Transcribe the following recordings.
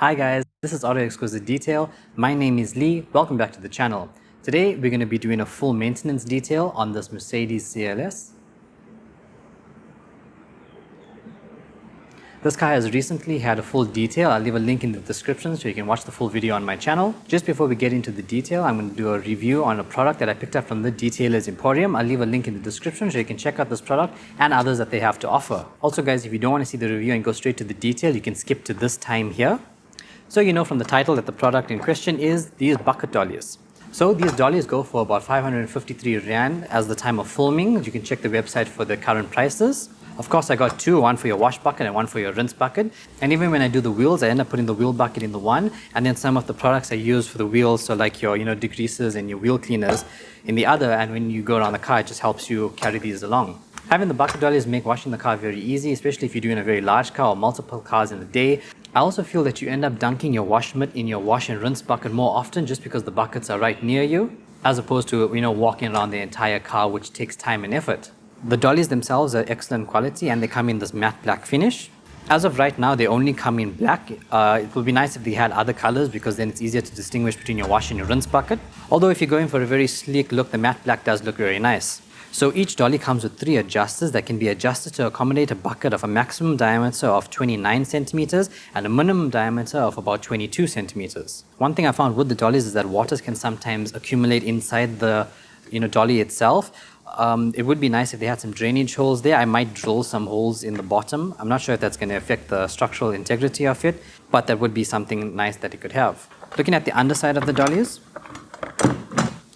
Hi guys, this is Auto Exquisite Detail. My name is Lee. Welcome back to the channel. Today we're going to be doing a full maintenance detail on this Mercedes CLS. This car has recently had a full detail. I'll leave a link in the description so you can watch the full video on my channel. Just before we get into the detail, I'm going to do a review on a product that I picked up from the detailer's emporium. I'll leave a link in the description so you can check out this product and others that they have to offer. Also guys, if you don't want to see the review and go straight to the detail, you can skip to this time here. So you know from the title that the product in question is these bucket dollies. So these dollies go for about 553 Rand as the time of filming. You can check the website for the current prices. Of course, I got two, one for your wash bucket and one for your rinse bucket. And even when I do the wheels, I end up putting the wheel bucket in the one, and then some of the products I use for the wheels, so like your degreasers and your wheel cleaners in the other, and when you go around the car, it just helps you carry these along. Having the bucket dollies make washing the car very easy, especially if you're doing a very large car or multiple cars in a day. I also feel that you end up dunking your wash mitt in your wash and rinse bucket more often just because the buckets are right near you, as opposed to walking around the entire car, which takes time and effort. The dollies themselves are excellent quality and they come in this matte black finish. As of right now, they only come in black. It would be nice if they had other colors because then it's easier to distinguish between your wash and your rinse bucket. Although if you're going for a very sleek look, the matte black does look very nice. So each dolly comes with 3 adjusters that can be adjusted to accommodate a bucket of a maximum diameter of 29 centimeters and a minimum diameter of about 22 centimeters. One thing I found with the dollies is that waters can sometimes accumulate inside the dolly itself. It would be nice if they had some drainage holes there. I might drill some holes in the bottom. I'm not sure if that's going to affect the structural integrity of it, but that would be something nice that it could have. Looking at the underside of the dollies,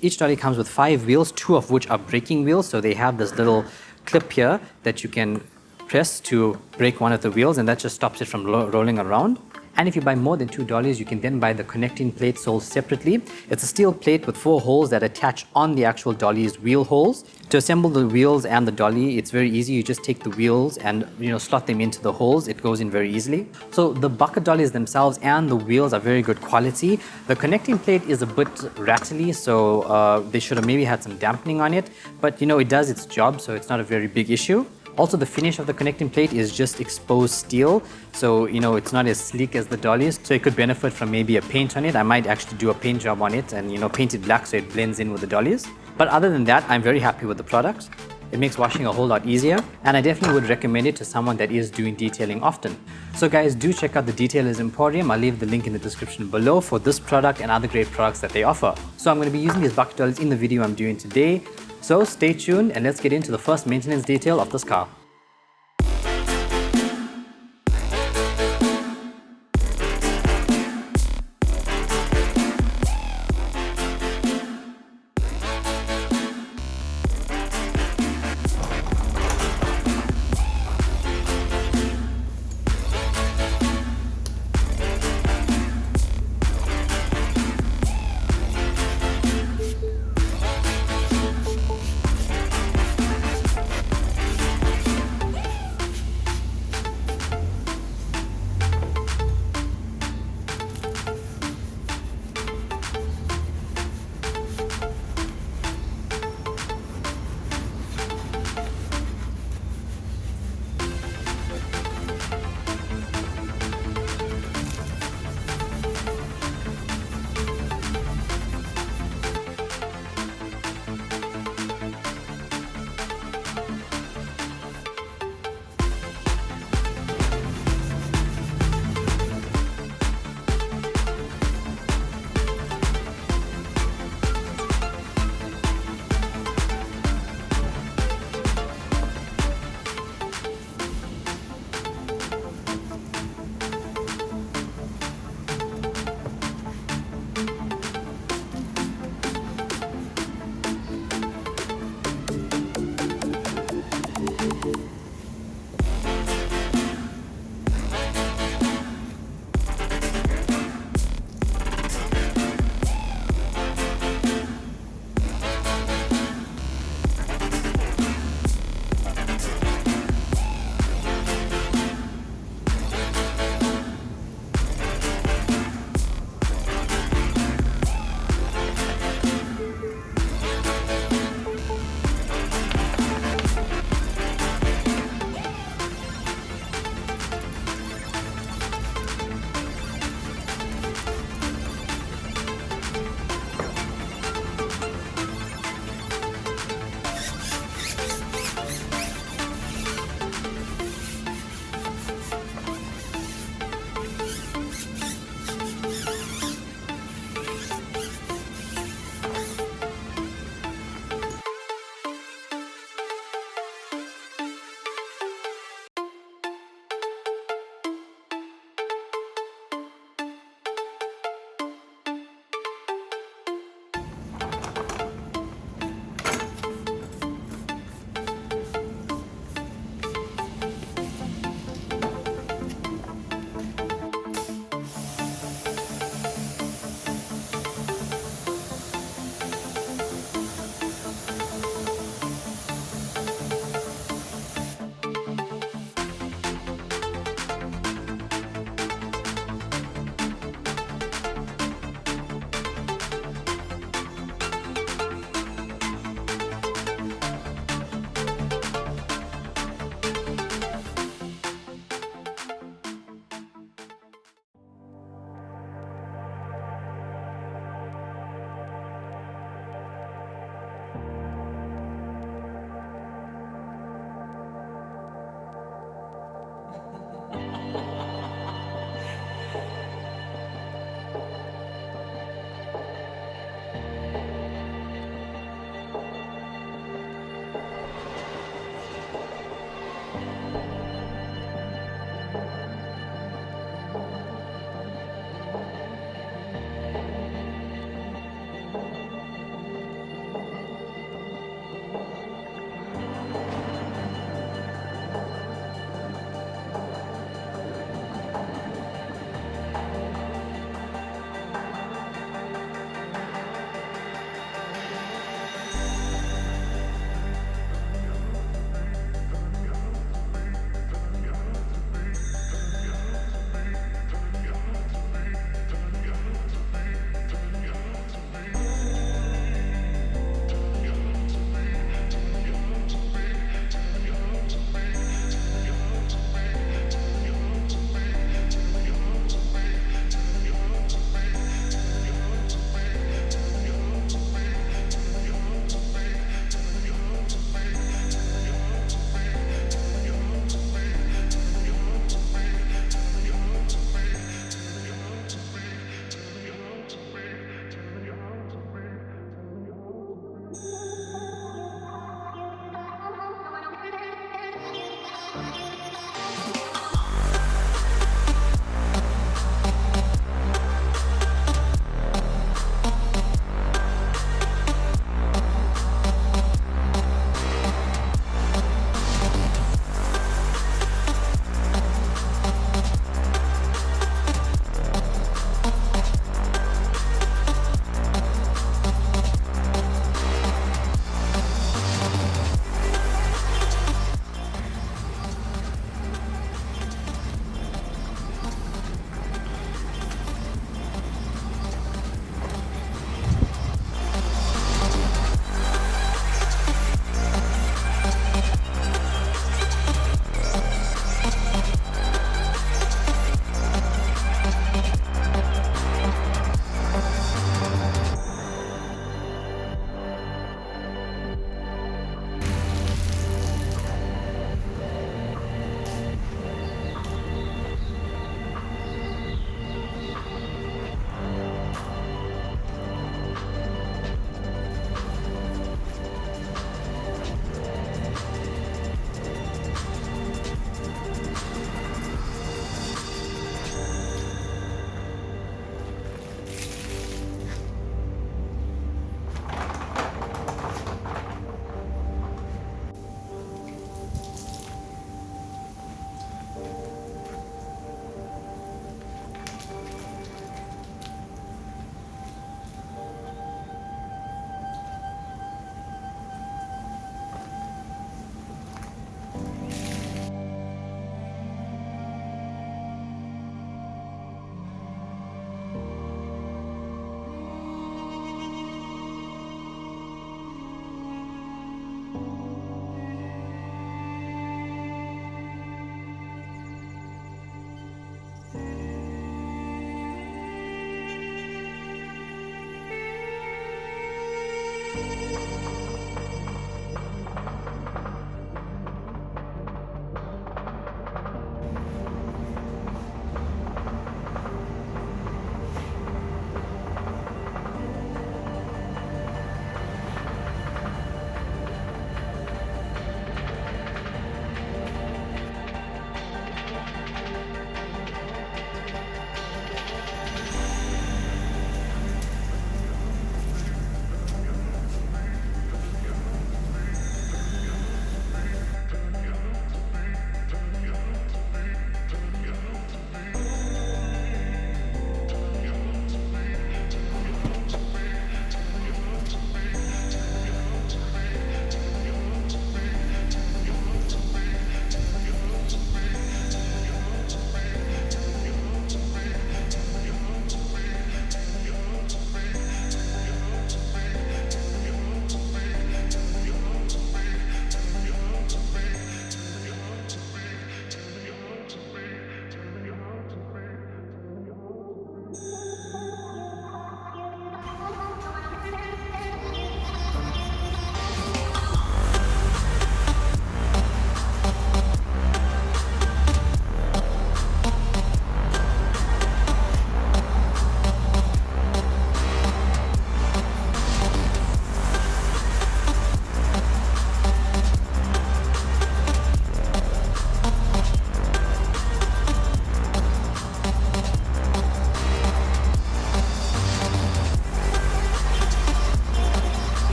each dolly comes with 5 wheels, 2 of which are braking wheels. So they have this little clip here that you can press to brake one of the wheels, and that just stops it from rolling around. And if you buy more than 2 dollies, you can then buy the connecting plate sold separately. It's a steel plate with 4 holes that attach on the actual dolly's wheel holes. To assemble the wheels and the dolly, it's very easy. You just take the wheels and slot them into the holes. It goes in very easily. So the bucket dollies themselves and the wheels are very good quality. The connecting plate is a bit rattly, so they should have maybe had some dampening on it. But it does its job, so it's not a very big issue. Also, the finish of the connecting plate is just exposed steel, so it's not as sleek as the dollies, so it could benefit from maybe a paint on it. I might actually do a paint job on it and paint it black so it blends in with the dollies. But other than that, I'm very happy with the product. It makes washing a whole lot easier, and I definitely would recommend it to someone that is doing detailing often. So guys, do check out the Detailer's Emporium. I'll leave the link in the description below for this product and other great products that they offer. So I'm going to be using these bucket dollies in the video I'm doing today. So stay tuned and let's get into the first maintenance detail of this car.